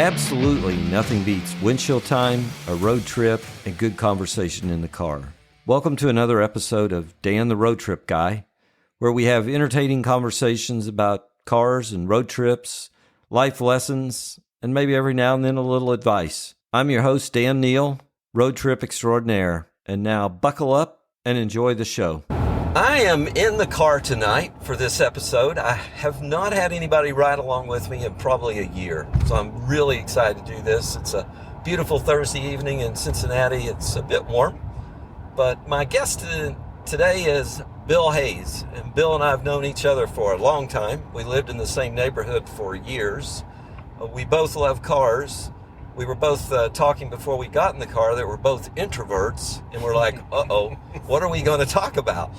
Absolutely nothing beats windshield time, a road trip, and good conversation in the car. Welcome to another episode of Dan the Road Trip Guy, where we have entertaining conversations about cars and road trips, life lessons, and maybe every now and then a little advice. I'm your host, Dan Neal, road trip extraordinaire, and now buckle up and enjoy the show. I am in the car tonight for this episode. I have not had anybody ride along with me in probably a year, so I'm really excited to do this. It's a beautiful Thursday evening in Cincinnati. It's a bit warm, but my guest today is Bill Hayes, and Bill and I have known each other for a long time. We lived in the same neighborhood for years. We both love cars. We were both talking before we got in the car that we're both introverts, and we're like, uh-oh, what are we going to talk about?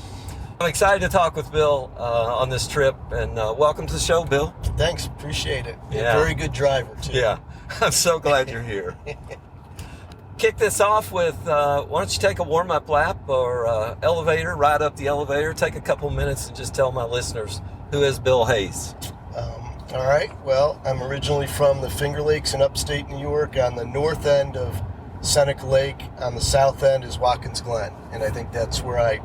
I'm excited to talk with Bill on this trip, and welcome to the show, Bill. Thanks, appreciate it. You're Yeah. a very good driver, too. Yeah, I'm so glad you're here. Kick this off with, why don't you take a warm-up lap or elevator, ride up the elevator, take a couple minutes and just tell my listeners, who is Bill Hayes? All right, well, I'm originally from the Finger Lakes in upstate New York on the north end of Seneca Lake. On the south end is Watkins Glen, and I think that's where I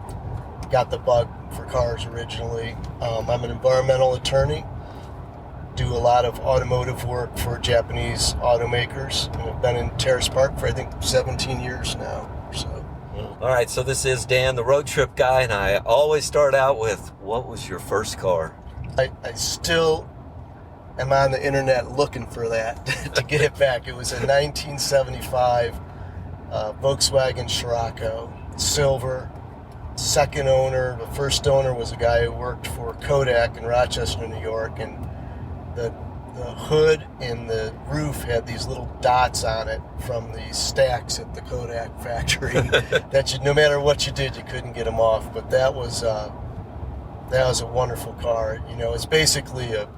got the bug for cars originally. I'm an environmental attorney, do a lot of automotive work for Japanese automakers, and I've been in Terrace Park for I think 17 years now or so. All right, so this is Dan, the road trip guy, and I always start out with, what was your first car? I still am on the internet looking for that to get it back. It was a 1975 Volkswagen Scirocco, silver. Second owner, the first owner was a guy who worked for Kodak in Rochester, New York, and the hood and the roof had these little dots on it from the stacks at the Kodak factory that no matter what you did, you couldn't get them off. But that was a wonderful car. You know, it's basically a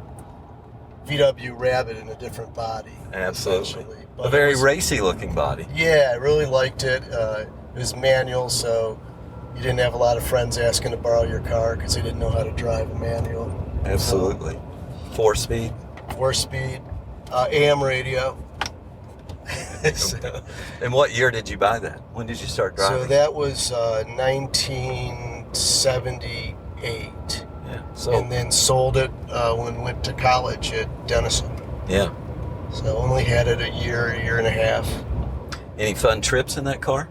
VW Rabbit in a different body. Absolutely. But A very racy looking body. Yeah, I really liked it. It was manual, so you didn't have a lot of friends asking to borrow your car because they didn't know how to drive a manual. Absolutely. Four speed. 4-speed, AM radio. So And what year did you buy that? When did you start driving? that was 1978. Yeah. So And then sold it when I went to college at Denison. yeah. So only had it a year and a half. Any fun trips in that car?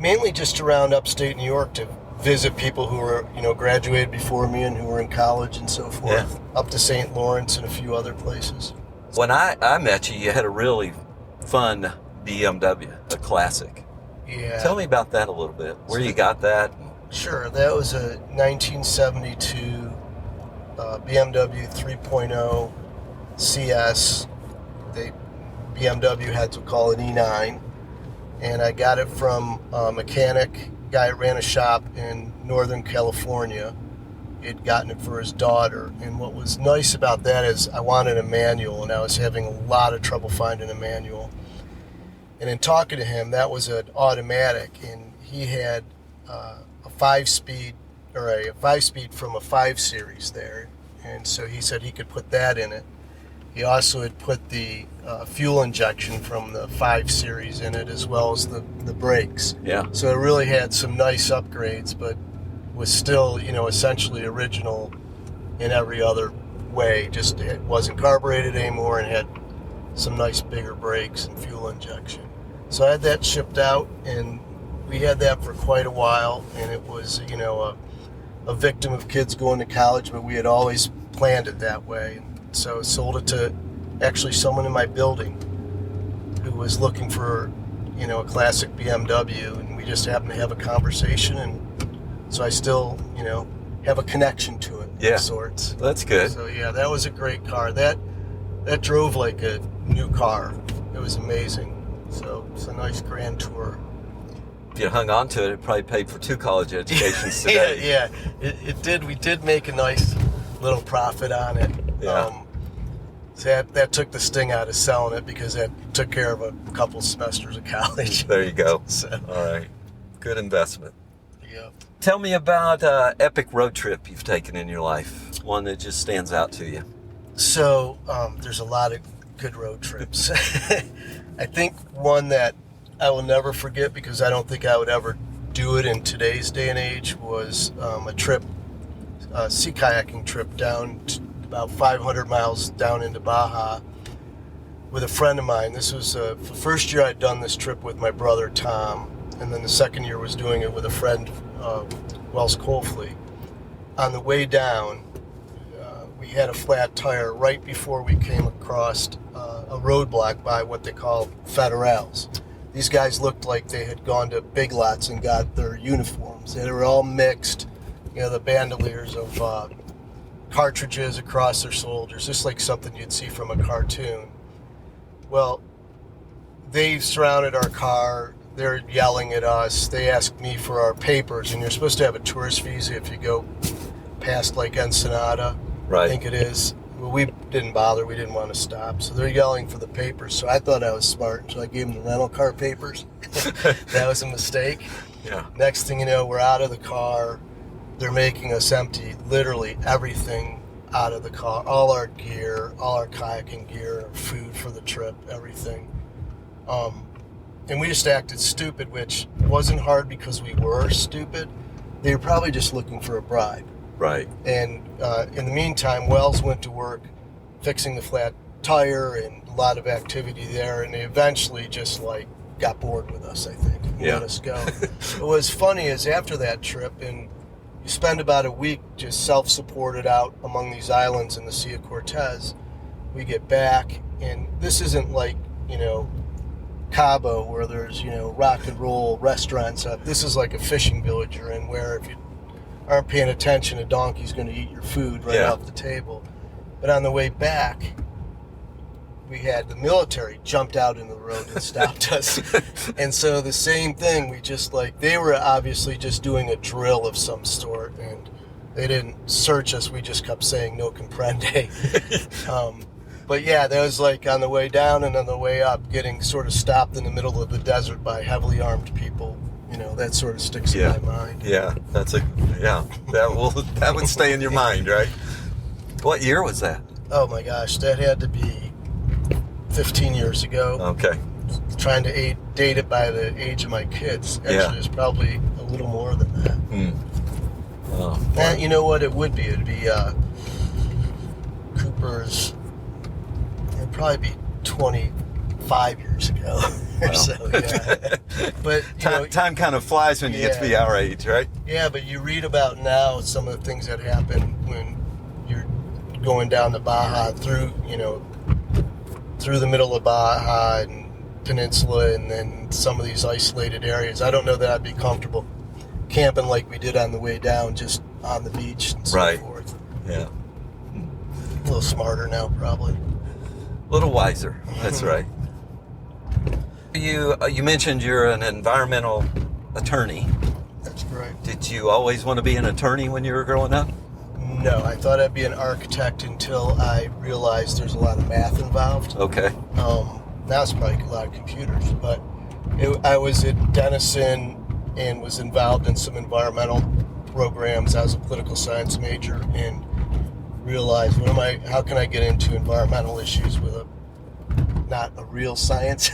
Mainly just around upstate New York to visit people who were, graduated before me and who were in college and so forth. Yeah. Up to St. Lawrence and a few other places. When I met you had a really fun BMW, a classic. Yeah. Tell me about that a little bit. Where you got that? Sure. That was a 1972 BMW 3.0 CS. BMW had to call it E9. And I got it from a mechanic guy that ran a shop in Northern California. He had gotten it for his daughter. And what was nice about that is I wanted a manual, and I was having a lot of trouble finding a manual. And in talking to him, that was an automatic, and he had a 5-speed from a 5 Series there. And so he said he could put that in it. He also had put the fuel injection from the 5 Series in it, as well as the brakes. Yeah. So it really had some nice upgrades, but was still, essentially original in every other way. Just it wasn't carbureted anymore and had some nice bigger brakes and fuel injection. So I had that shipped out, and we had that for quite a while, and it was, a victim of kids going to college, but we had always planned it that way. So I sold it to actually someone in my building who was looking for, a classic BMW, and we just happened to have a conversation, and so I still, have a connection to it Yeah. of sorts. That's good. So yeah, that was a great car. That drove like a new car. It was amazing. So it's a nice grand tour. If you hung on to it, it probably paid for 2 college educations today. Yeah, it did. We did make a nice little profit on it. Yeah. So that took the sting out of selling it because that took care of a couple semesters of college. There you go. So, All right. Good investment. yeah. Tell me about an epic road trip you've taken in your life, one that just stands out to you. So there's a lot of good road trips. I think one that I will never forget, because I don't think I would ever do it in today's day and age, was a sea kayaking trip down about 500 miles down into Baja with a friend of mine. This was the first year I'd done this trip with my brother Tom, and then the second year was doing it with a friend, Wells Colefley. On the way down, we had a flat tire right before we came across a roadblock by what they call federales. These guys looked like they had gone to Big Lots and got their uniforms. They were all mixed, the bandoliers of cartridges across their shoulders, just like something you'd see from a cartoon. Well, they surrounded our car. They're yelling at us. They asked me for our papers, and you're supposed to have a tourist visa if you go past like Ensenada. Right. I think it is. Well, we didn't bother. We didn't want to stop. So they're yelling for the papers. So I thought I was smart. So I gave them the rental car papers. That was a mistake. Yeah. Next thing you know, we're out of the car. They're making us empty literally everything out of the car. All our gear, all our kayaking gear, food for the trip, everything. And we just acted stupid, which wasn't hard because we were stupid. They were probably just looking for a bribe. Right. And in the meantime, Wells went to work fixing the flat tire and a lot of activity there, and they eventually just got bored with us, I think, and let us go. What was funny is after that trip, and you spend about a week just self-supported out among these islands in the Sea of Cortez, we get back, and this isn't like, Cabo where there's, rock and roll restaurants up. This is like a fishing village you're in, where if you aren't paying attention, a donkey's going to eat your food right off the table. But on the way back, we had the military jumped out in the road and stopped us. And so the same thing, we just they were obviously just doing a drill of some sort, and they didn't search us. We just kept saying no comprende. But yeah, that was on the way down and on the way up, getting sort of stopped in the middle of the desert by heavily armed people. That sort of sticks in my mind. Yeah, that would stay in your mind, right? What year was that? Oh my gosh, that had to be 15 years ago. Okay. Trying to date it by the age of my kids. Actually, it's probably a little more than that. Oh, And you know what it would be? It would be Cooper's. It'd probably be 25 years ago or so. Yeah. But time kind of flies when you get to be our age, right? Yeah, but you read about now some of the things that happen when you're going down the Baja through the middle of Baja and Peninsula, and then some of these isolated areas. I don't know that I'd be comfortable camping like we did on the way down, just on the beach and so forth. Yeah. A little smarter now, probably. A little wiser. That's right. You mentioned you're an environmental attorney. That's correct. Did you always want to be an attorney when you were growing up? No, I thought I'd be an architect until I realized there's a lot of math involved. Okay. Now it's probably a lot of computers, but I was at Denison and was involved in some environmental programs. I was a political science major and realized, how can I get into environmental issues with not a real science?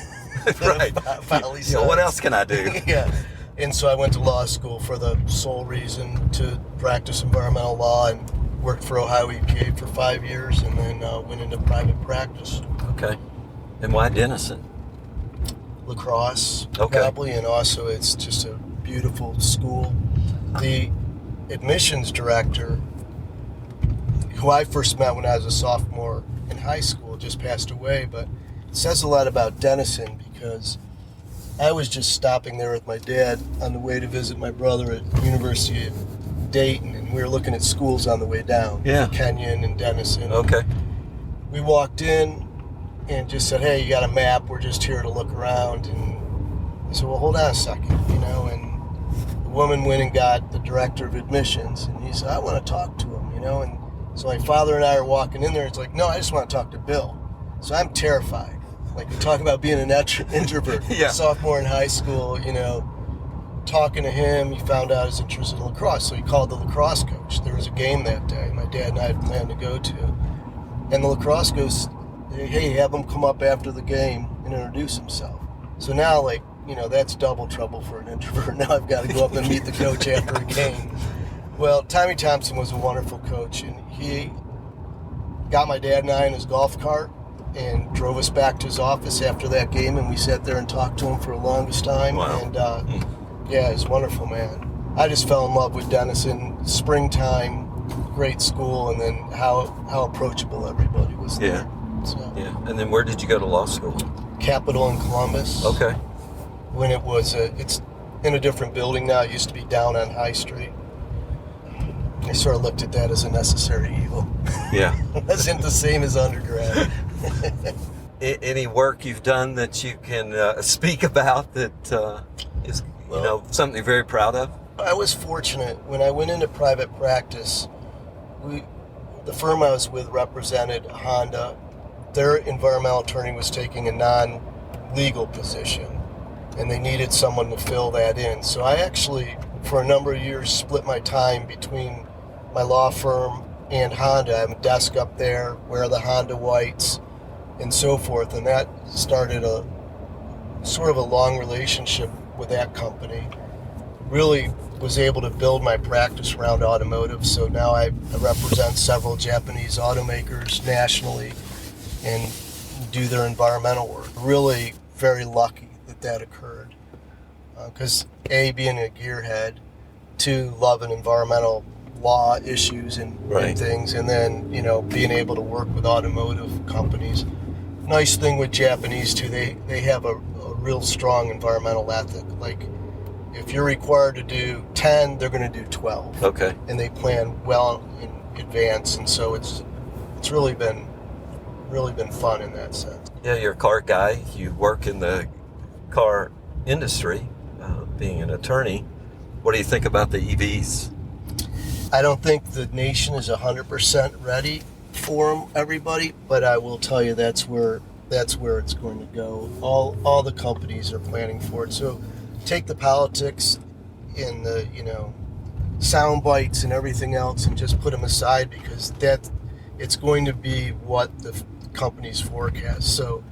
Right. What else can I do? Yeah. And so I went to law school for the sole reason to practice environmental law, and worked for Ohio EPA for 5 years, and then went into private practice. Okay. And why Denison? Lacrosse, probably, and also it's just a beautiful school. The admissions director, who I first met when I was a sophomore in high school, just passed away, but it says a lot about Denison because I was just stopping there with my dad on the way to visit my brother at University of Dayton, and we were looking at schools on the way down. Yeah. Kenyon and Denison. Okay. We walked in and just said, hey, you got a map? We're just here to look around. And I said, well, hold on a second, and the woman went and got the director of admissions, and he said, I want to talk to him, and so my father and I are walking in there. It's like, no, I just want to talk to Bill. So I'm terrified. We're talking about being an introvert. Sophomore in high school, talking to him, he found out his interest in lacrosse, so he called the lacrosse coach. There was a game that day my dad and I had planned to go to, and the lacrosse hey, have him come up after the game and introduce himself. So now, like, that's double trouble for an introvert. Now I've got to go up and meet the coach after a game. Well, Tommy Thompson was a wonderful coach, and he got my dad and I in his golf cart and drove us back to his office after that game, and we sat there and talked to him for the longest time. Wow. And yeah, he's wonderful, man. I just fell in love with Denison. Springtime, great school, and then how approachable everybody was there. Yeah. So, Yeah. And then where did you go to law school? Capitol in Columbus. Okay. When it was it's in a different building now. It used to be down on High Street. I sort of looked at that as a necessary evil. Yeah. It wasn't the same as undergrad. Any work you've done that you can speak about that is, something you're very proud of? I was fortunate. When I went into private practice, the firm I was with represented Honda. Their environmental attorney was taking a non-legal position, and they needed someone to fill that in. So I actually, for a number of years, split my time between my law firm and Honda. I have a desk up there, wear the Honda whites, and so forth. And that started a sort of a long relationship with that company. Really was able to build my practice around automotive. So now I represent several Japanese automakers nationally and do their environmental work. Really very lucky that occurred. Because A, being a gearhead, 2, loving environmental law issues and things, and then, being able to work with automotive companies. Nice thing with Japanese too, they have a real strong environmental ethic. Like, if you're required to do 10, they're going to do 12. Okay. And they plan well in advance, and so it's really been fun in that sense. Yeah, you're a car guy. You work in the car industry, being an attorney. What do you think about the EVs? I don't think the nation is 100% ready for them, everybody, but I will tell you that's where it's going to go. All the companies are planning for it. So take the politics and the sound bites and everything else and just put them aside, because it's going to be what the companies forecast. So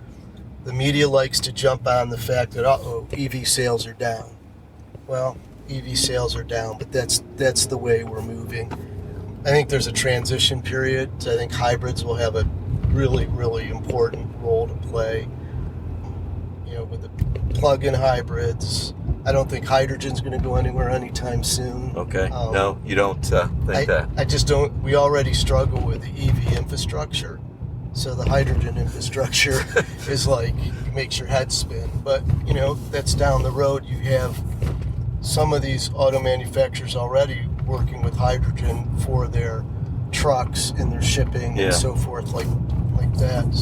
the media likes to jump on the fact that EV sales are down. Well, EV sales are down, but that's the way we're moving. I think there's a transition period. So I think hybrids will have a really, really important role to play. With the plug-in hybrids, I don't think hydrogen's going to go anywhere anytime soon. Okay. No, you don't think that. I just don't. We already struggle with the EV infrastructure. So the hydrogen infrastructure is like, it makes your head spin. But, that's down the road. You have some of these auto manufacturers already working with hydrogen for their trucks and their shipping and so forth, like that.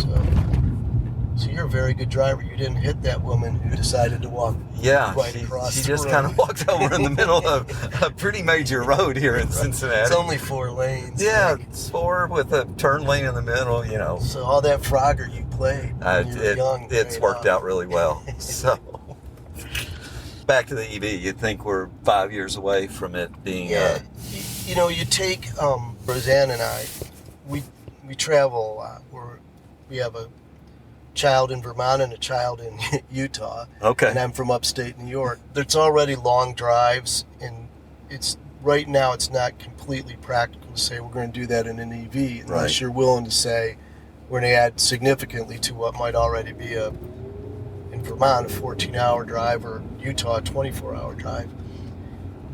So you're a very good driver. You didn't hit that woman who decided to walk right across the road. She just kind of walked over in the middle of a pretty major road here in Cincinnati. It's only 4 lanes. Yeah, it's 4 with a turn lane in the middle, So all that Frogger you played when you were young. It's worked out really well. So back to the EV, you'd think we're 5 years away from it being... Yeah, you take Roseanne and I, we travel a lot. We have a child in Vermont and a child in Utah. Okay. And I'm from upstate New York. There's already long drives, and right now it's not completely practical to say we're going to do that in an EV unless you're willing to say we're going to add significantly to what might already be in Vermont, a 14-hour drive, or Utah, a 24-hour drive.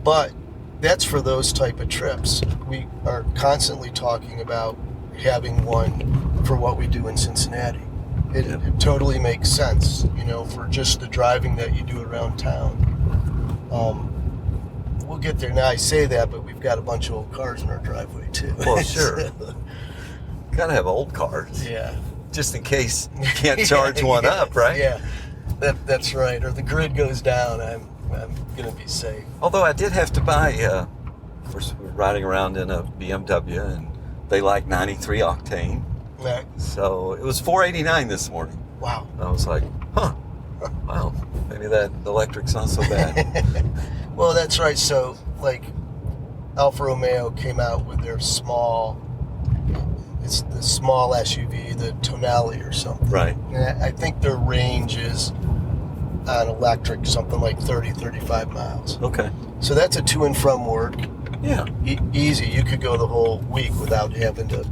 But that's for those type of trips. We are constantly talking about having one for what we do in Cincinnati. It totally makes sense, for just the driving that you do around town. We'll get there. Now I say that, but we've got a bunch of old cars in our driveway too. Well, sure. Gotta have old cars. Yeah. Just in case you can't charge one up, right? Yeah. That's right. Or the grid goes down, I'm gonna be safe. Although I did have to buy, of course, we're riding around in a BMW, and they like 93 octane. Right. So it was $4.89 this morning. Wow. I was like, wow, maybe that electric's not so bad. Well, that's right. So, like, Alfa Romeo came out with their small It's the small SUV, the Tonale or something. Right. And I think their range is on electric something like 35 miles. Okay. So that's a to and from work. Yeah. Easy. You could go the whole week without having to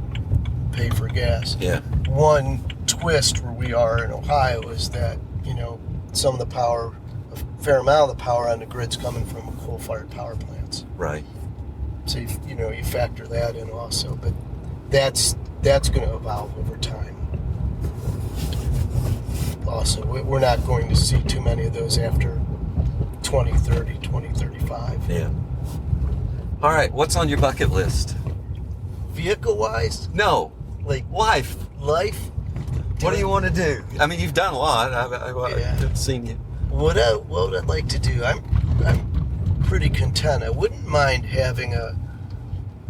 pay for gas. Yeah. One twist where we are in Ohio is that, some of the power, a fair amount of the power on the grid's coming from coal-fired power plants. Right. So, you factor that in also. But that's going to evolve over time. Also, we're not going to see too many of those after 2030, 2035. Yeah. All right, what's on your bucket list? Vehicle-wise? No. Like Life. What do you want to do? I mean, you've done a lot. I've seen you. What would I like to do? I'm pretty content. I wouldn't mind having a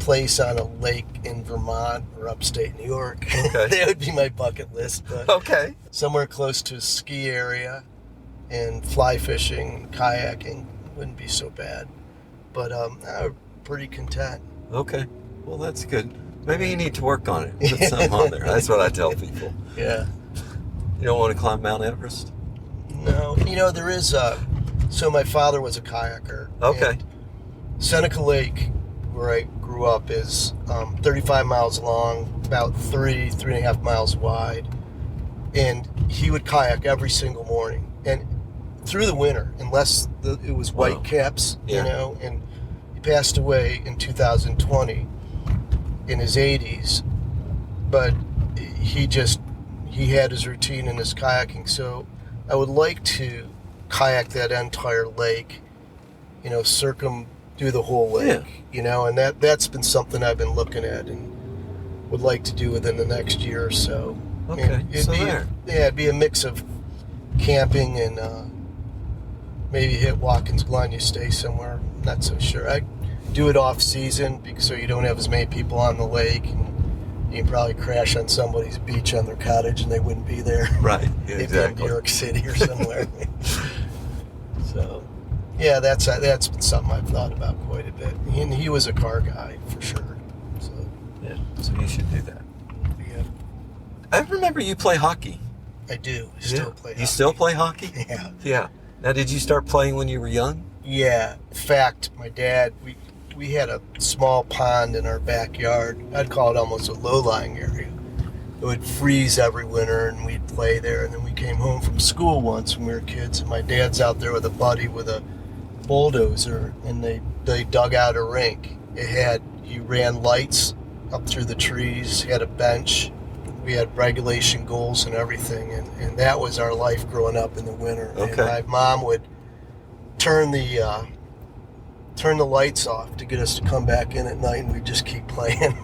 place on a lake in Vermont or upstate New York. Okay. That would be my bucket list. But Okay. somewhere close to a ski area and fly fishing, kayaking wouldn't be so bad. But I'm pretty content. Okay. Well, that's good. Maybe you need to work on it. Put something on there. That's what I tell people. Yeah. You don't want to climb Mount Everest? No. there is so my father was a kayaker. Okay. And Seneca Lake, where I grew up, is 35 miles long, about 3.5 miles wide. And he would kayak every single morning. And through the winter, unless it was white caps, Yeah. and he passed away in 2020 in his 80s. But he had his routine in his kayaking. So I would like to kayak that entire lake, do the whole lake, and that's been something I've been looking at and would like to do within the next year or so. Okay, It'd be a mix of camping and maybe hit Watkins Glen. You stay somewhere, not so sure. I do it off season so you don't have as many people on the lake, and you can probably crash on somebody's beach on their cottage and they wouldn't be there. Right. Yeah, They'd be in exactly. New York City or somewhere. So, yeah, that's been something I've thought about quite a bit. And he was a car guy for sure. So, Yeah. So you should do that. yeah, I remember you play hockey. I do. I still play hockey. You still play hockey? Yeah. Yeah. Now, did you start playing when you were young? Yeah. In fact, my dad, we had a small pond in our backyard. I'd call it almost a low-lying area. It would freeze every winter, and we'd play there. And then we came home from school once when we were kids, and my dad's out there with a buddy with a bulldozer, and they dug out a rink. He ran lights up through the trees, had a bench. We had regulation goals and everything, and that was our life growing up in the winter. Okay. And my mom would turn the lights off to get us to come back in at night, and we'd just keep playing.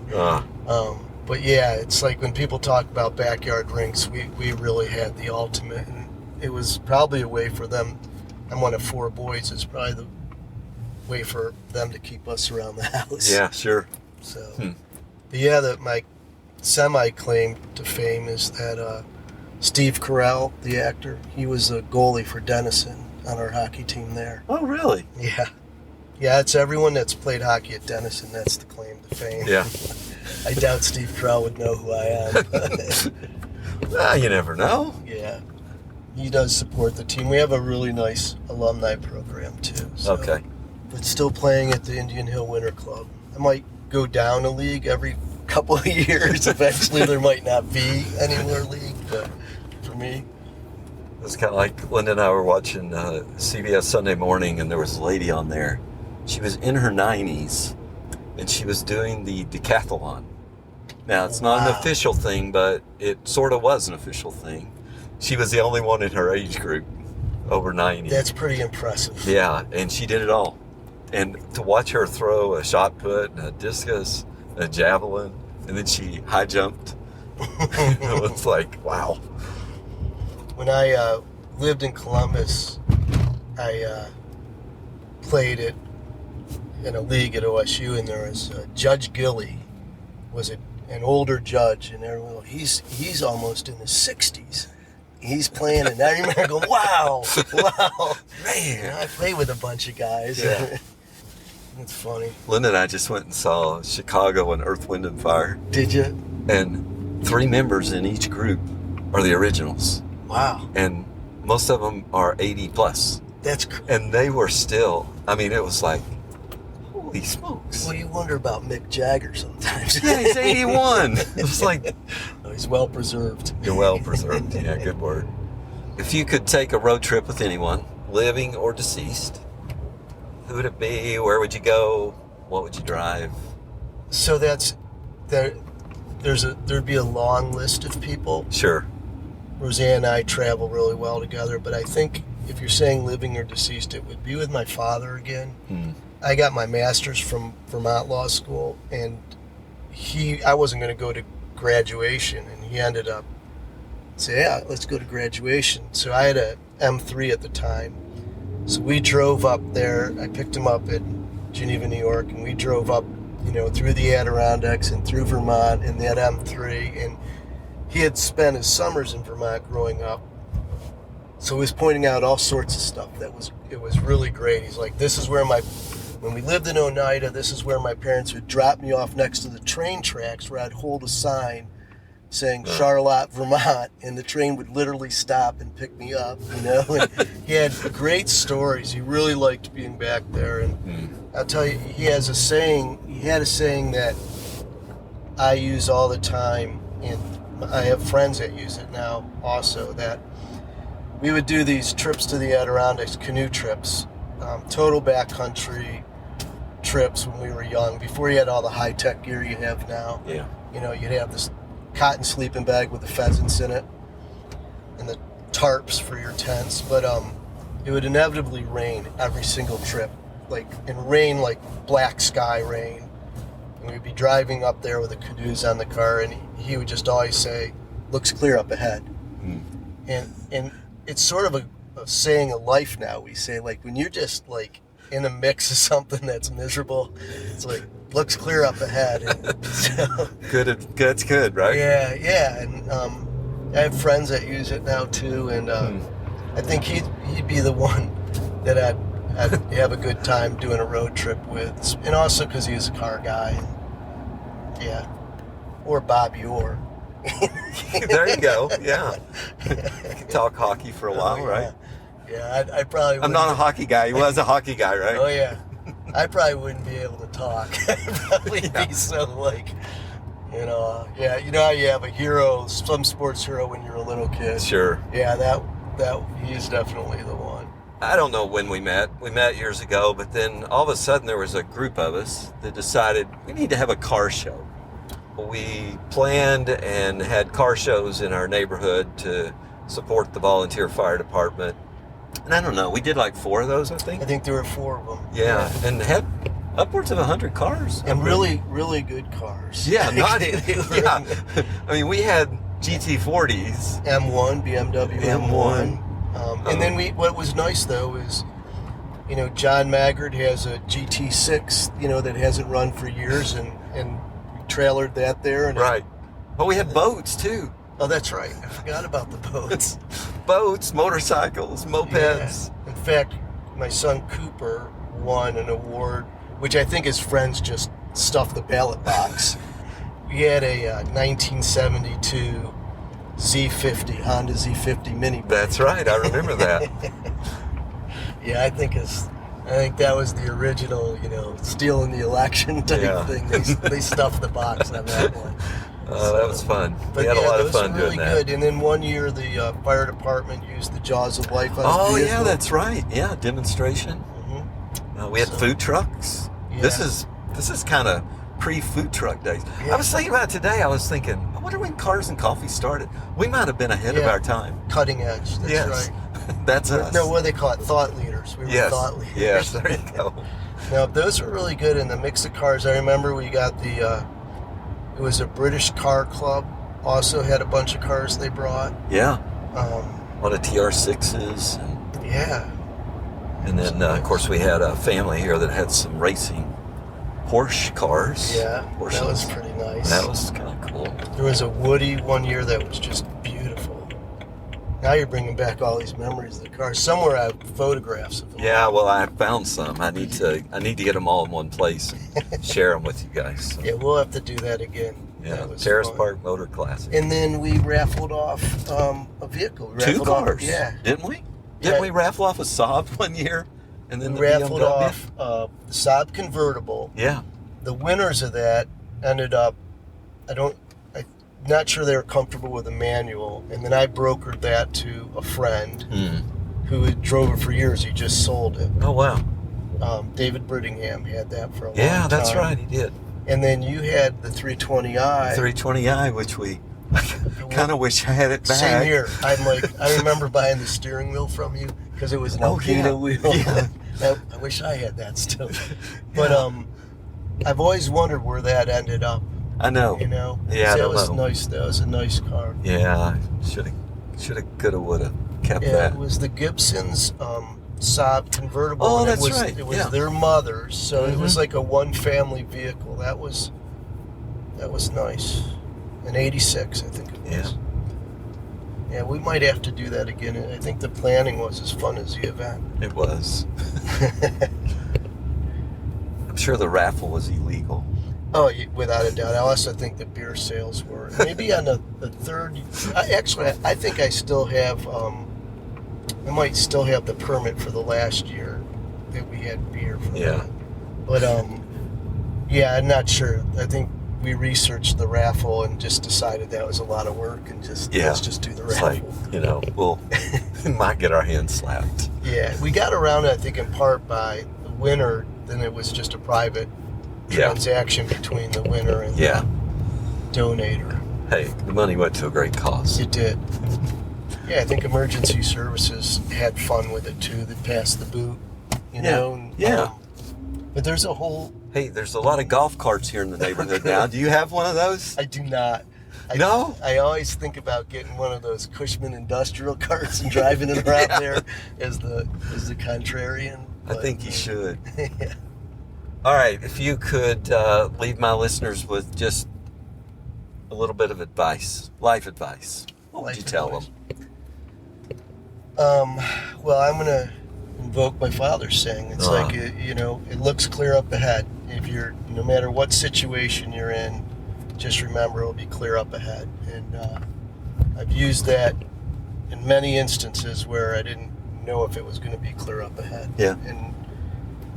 But yeah, it's like when people talk about backyard rinks, we really had the ultimate, and it was probably a way for them. I'm one of 4 boys. It's probably the way for them to keep us around the house. Yeah, sure. So, but yeah, my semi-claim to fame is that Steve Carell, the actor, he was a goalie for Denison on our hockey team there. Oh, really? Yeah. Yeah, it's everyone that's played hockey at Denison, that's the claim to fame. Yeah. I doubt Steve Carell would know who I am. You never know. Yeah. He does support the team. We have a really nice alumni program, too. So. Okay. But still playing at the Indian Hill Winter Club. I might go down a league every couple of years. Eventually there might not be any more league, but for me. It was kind of like Linda and I were watching CBS Sunday Morning, and there was a lady on there. She was in her 90s, and she was doing the decathlon. Now, it's not an official thing, but it sort of was an official thing. She was the only one in her age group over 90. That's pretty impressive. Yeah, and she did it all. And to watch her throw a shot put, a discus, a javelin, and then she high jumped, it was like, wow. When I lived in Columbus, I played in a league at OSU, and there was Judge Gilly was an older judge, and everyone, he's almost in his 60s. He's playing, and I remember going, wow, man. I played with a bunch of guys. Yeah. It's funny. Linda and I just went and saw Chicago and Earth, Wind, and Fire. Did you? and 3 members in each group are the originals. Wow. And most of them are 80 plus. That's And they were still, I mean, it was like, holy smokes. well, you wonder about Mick Jagger sometimes. Yeah, he's 81. It was like, Oh, he's well preserved. you're well preserved. Yeah, good word. If you could take a road trip with anyone, living or deceased, who would it be? Where would you go? What would you drive? So there'd be a long list of people. Sure. Roseanne and I travel really well together, but I think if you're saying living or deceased, it would be with my father again. I got my master's from Vermont Law School, and I wasn't going to go to graduation, and he ended up saying, yeah, let's go to graduation. So I had a M3 at the time. So we drove up there. I picked him up in Geneva, New York, and we drove up, through the Adirondacks and through Vermont in that M3. And he had spent his summers in Vermont growing up. So he was pointing out all sorts of stuff it was really great. He's like, this is where when we lived in Oneida, this is where my parents would drop me off next to the train tracks where I'd hold a sign saying Charlotte, Vermont, and the train would literally stop and pick me up, And he had great stories. He really liked being back there. And I'll tell you, he had a saying that I use all the time, and I have friends that use it now also, that we would do these trips to the Adirondacks, canoe trips, total backcountry trips when we were young, before you had all the high-tech gear you have now. Yeah. You'd have this cotton sleeping bag with the pheasants in it and the tarps for your tents, but it would inevitably rain every single trip, and rain like black sky rain, and we'd be driving up there with the canoes on the car, and he would just always say, looks clear up ahead. And it's sort of a saying of life now. We say, when you're just in a mix of something that's miserable, it's looks clear up ahead. And so, That's good, right? Yeah. And I have friends that use it now too, and I think he'd be the one that I'd have a good time doing a road trip with, and also because he's a car guy. And, yeah, or Bobby Orr. There you go. Yeah. You can talk hockey for a while, right? Yeah, I probably. I'm not a hockey guy. He was a hockey guy, right? Oh yeah. I probably wouldn't be able to talk. I'd probably be so how you have a hero, some sports hero when you're a little kid. Sure. Yeah, that he's definitely the one. I don't know when we met. We met years ago, but then all of a sudden there was a group of us that decided we need to have a car show. We planned and had car shows in our neighborhood to support the volunteer fire department. And I don't know, we did 4 of those, I think. I think there were 4 of them. Yeah, and had upwards of 100 cars. And really, really good cars. Yeah, I mean, we had GT40s. M1, BMW M1. And then what was nice, though, is, John Maggard has a GT6, that hasn't run for years, and we trailered that there. And right. But we had boats, too. Oh, that's right. I forgot about the boats. Boats, motorcycles, mopeds. Yeah. In fact, my son Cooper won an award, which I think his friends just stuffed the ballot box. We had a 1972 Z50, Honda Z50 mini. That's right. I remember that. Yeah, I think that was the original, stealing the election type thing. They stuffed the box on that one. That was fun. But we had a lot of fun really doing that. Good. And then one year the fire department used the Jaws of Life on Oh, the yeah, vehicle. that's right. Yeah, demonstration. We had food trucks. Yeah. This is kind of pre-food truck days. Yeah. I was thinking about it today. I was thinking, I wonder when Cars and Coffee started. We might have been ahead of our time. Cutting edge. That's Yes. right. That's us. No, what do they call it? Thought leaders. We were thought leaders. Yes, there you go. No, those were really good. And the mix of cars, I remember we got it was a British car club, also had a bunch of cars they brought. Yeah. A lot of TR6s. Yeah. And then, of course, we had a family here that had some racing Porsche cars. Yeah, Porsches. that was pretty nice. That was kind of cool. There was a Woody one year that was just beautiful. Now you're bringing back all these memories of the cars. Somewhere I have photographs of them. Yeah, well, I found some. I need to get them all in one place and share them with you guys. So. Yeah, we'll have to do that again. Yeah, That was Terrace fun. Park Motor Classic. And then we raffled off a vehicle. We 2 raffled off- cars, yeah. didn't we? Yeah. Didn't we raffle off a Saab one year? And then We the raffled BMW? off the Saab convertible. Yeah. The winners of that ended up, I'm not sure they were comfortable with a manual. And then I brokered that to a friend who had drove it for years. He just sold it. Oh, wow. David Brittingham had that for a long Yeah, time. that's right. He did. And then you had the 320i. 320i, which we kind of wish I had it back. Same here. I remember buying the steering wheel from you because it was an Alpina wheel. Yeah. I wish I had that still. But I've always wondered where that ended up. I know. You know? Yeah, I that don't was know. nice. That was a nice car. Yeah, should have, could have, would have kept Yeah, that. it was the Gibson's Saab convertible. Oh, and that's it was, right. It was Yeah. their mother's, so it was Mhm. like a one-family vehicle. That was nice. An '86, I think it was. Yeah. Yeah, we might have to do that again. I think the planning was as fun as the event. It was. I'm sure the raffle was illegal. Oh, without a doubt. I also think the beer sales were. Maybe on the third. I think I still have. I might still have the permit for the last year that we had beer for. Yeah. That. But yeah, I'm not sure. I think we researched the raffle and just decided that was a lot of work and just let's just do the It's raffle. like, we'll might get our hands slapped. Yeah, we got around it, I think, in part by the winner. Then it was just a private transaction between the winner and the donator. Hey, the money went to a great cause. It did. Yeah, I think emergency services had fun with it too. They passed the boot, you know. And, Yeah. but there's a whole. Hey, there's a lot of golf carts here in the neighborhood now. Do you have one of those? I do not. No? I always think about getting one of those Cushman industrial carts and driving it around there as the contrarian. I think you should. Yeah. All right, if you could leave my listeners with just a little bit of advice, life advice, what would you tell them? Well, I'm going to invoke my father's saying. It's like, it looks clear up ahead. If no matter what situation you're in, just remember it'll be clear up ahead. And I've used that in many instances where I didn't know if it was going to be clear up ahead. Yeah. And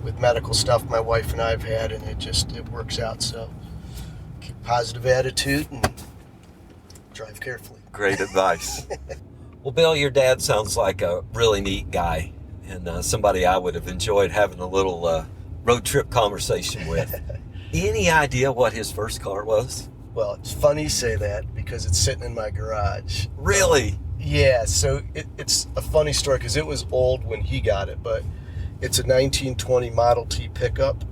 with medical stuff my wife and I have had, and it works out. So keep positive attitude and drive carefully. Great advice. Well, Bill, your dad sounds like a really neat guy and somebody I would have enjoyed having a little road trip conversation with. Any idea what his first car was? Well, it's funny you say that because it's sitting in my garage. Really? Yeah, so it's a funny story because it was old when he got it, but it's a 1920 Model T pickup,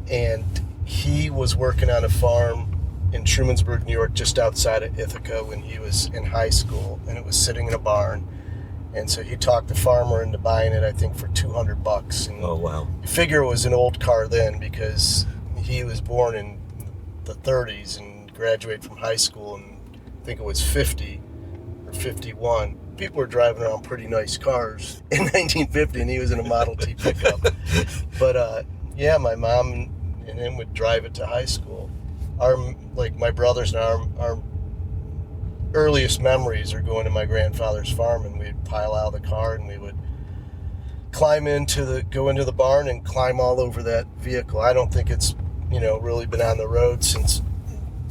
and he was working on a farm in Trumansburg, New York, just outside of Ithaca when he was in high school, and it was sitting in a barn. And so he talked the farmer into buying it, I think, for $200. And Oh, wow. you figure it was an old car then because he was born in the 30s and graduated from high school, and I think it was 50 or 51. People were driving around pretty nice cars in 1950, and he was in a Model T pickup. But yeah, my mom and him would drive it to high school. My brothers and our earliest memories are going to my grandfather's farm, and we'd pile out of the car and we would go into the barn and climb all over that vehicle. I don't think it's really been on the road since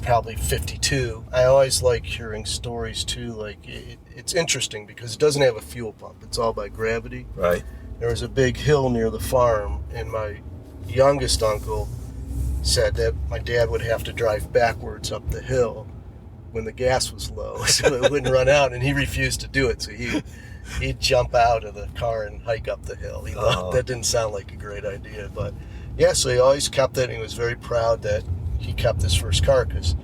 probably 52. I always like hearing stories too. Like it's interesting because it doesn't have a fuel pump. It's all by gravity. Right. There was a big hill near the farm, and my youngest uncle said that my dad would have to drive backwards up the hill when the gas was low so it wouldn't run out, and he refused to do it. So he'd jump out of the car and hike up the hill. He thought that didn't sound like a great idea, but yeah, so he always kept it, and he was very proud that he kept his first car because,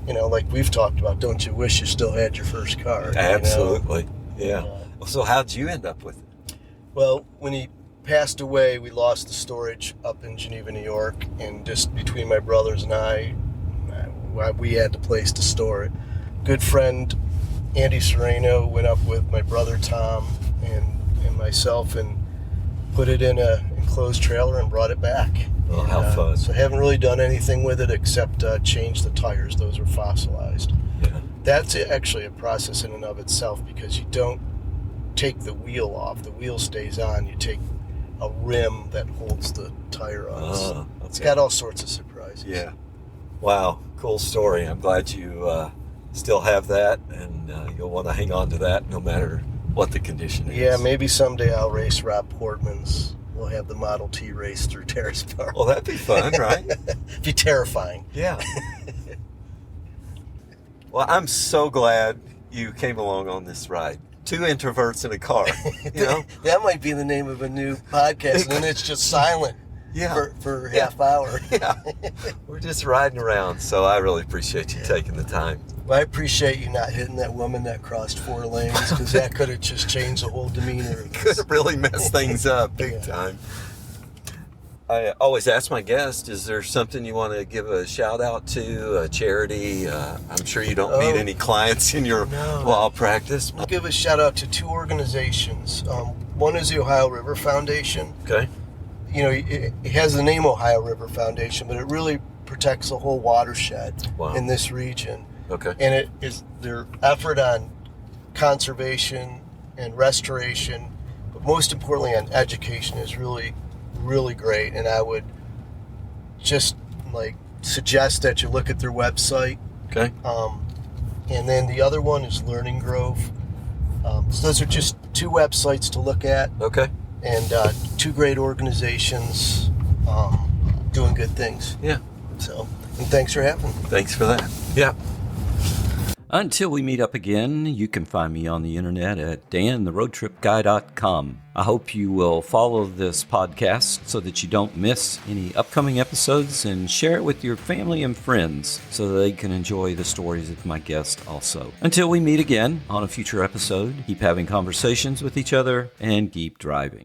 like we've talked about, don't you wish you still had your first car? Absolutely. Yeah. So how'd you end up with it? Well, when he passed away, we lost the storage up in Geneva, New York, and just between my brothers and I, we had the place to store it. Good friend Andy Sereno went up with my brother Tom and myself and put it in a enclosed trailer and brought it back. Oh, how fun. So I haven't really done anything with it except change the tires. Those are fossilized. Yeah. That's actually a process in and of itself because you don't take the wheel off. The wheel stays on. You take a rim that holds the tire on. It's got all sorts of surprises. Yeah. Wow. Cool story. I'm glad you still have that, and you'll want to hang on to that no matter what the condition is. Yeah, maybe someday I'll race Rob Portman's. We'll have the Model T race through Terrace Park. Well, that'd be fun, right? Be terrifying. Yeah. Well, I'm so glad you came along on this ride. 2 introverts in a car, you know? That might be the name of a new podcast, and then it's just silent for half hour. Yeah. We're just riding around, so I really appreciate you taking the time. Well, I appreciate you not hitting that woman that crossed 4 lanes, because that could have just changed the whole demeanor of Could have really messed things up big time. I always ask my guests, is there something you want to give a shout out to, a charity? I'm sure you don't meet any clients in your law practice. I'll give a shout out to 2 organizations. One is the Ohio River Foundation. Okay. You know, it has the name Ohio River Foundation, but it really protects the whole watershed in this region. Okay. And it is their effort on conservation and restoration, but most importantly on education is really, really great. And I would just suggest that you look at their website. Okay. And then the other one is Learning Grove. So those are just 2 websites to look at. Okay. And 2 great organizations doing good things. Yeah. So, and thanks for having me. Thanks for that. Yeah. Until we meet up again, you can find me on the internet at dantheroadtripguy.com. I hope you will follow this podcast so that you don't miss any upcoming episodes, and share it with your family and friends so that they can enjoy the stories of my guests also. Until we meet again on a future episode, keep having conversations with each other and keep driving.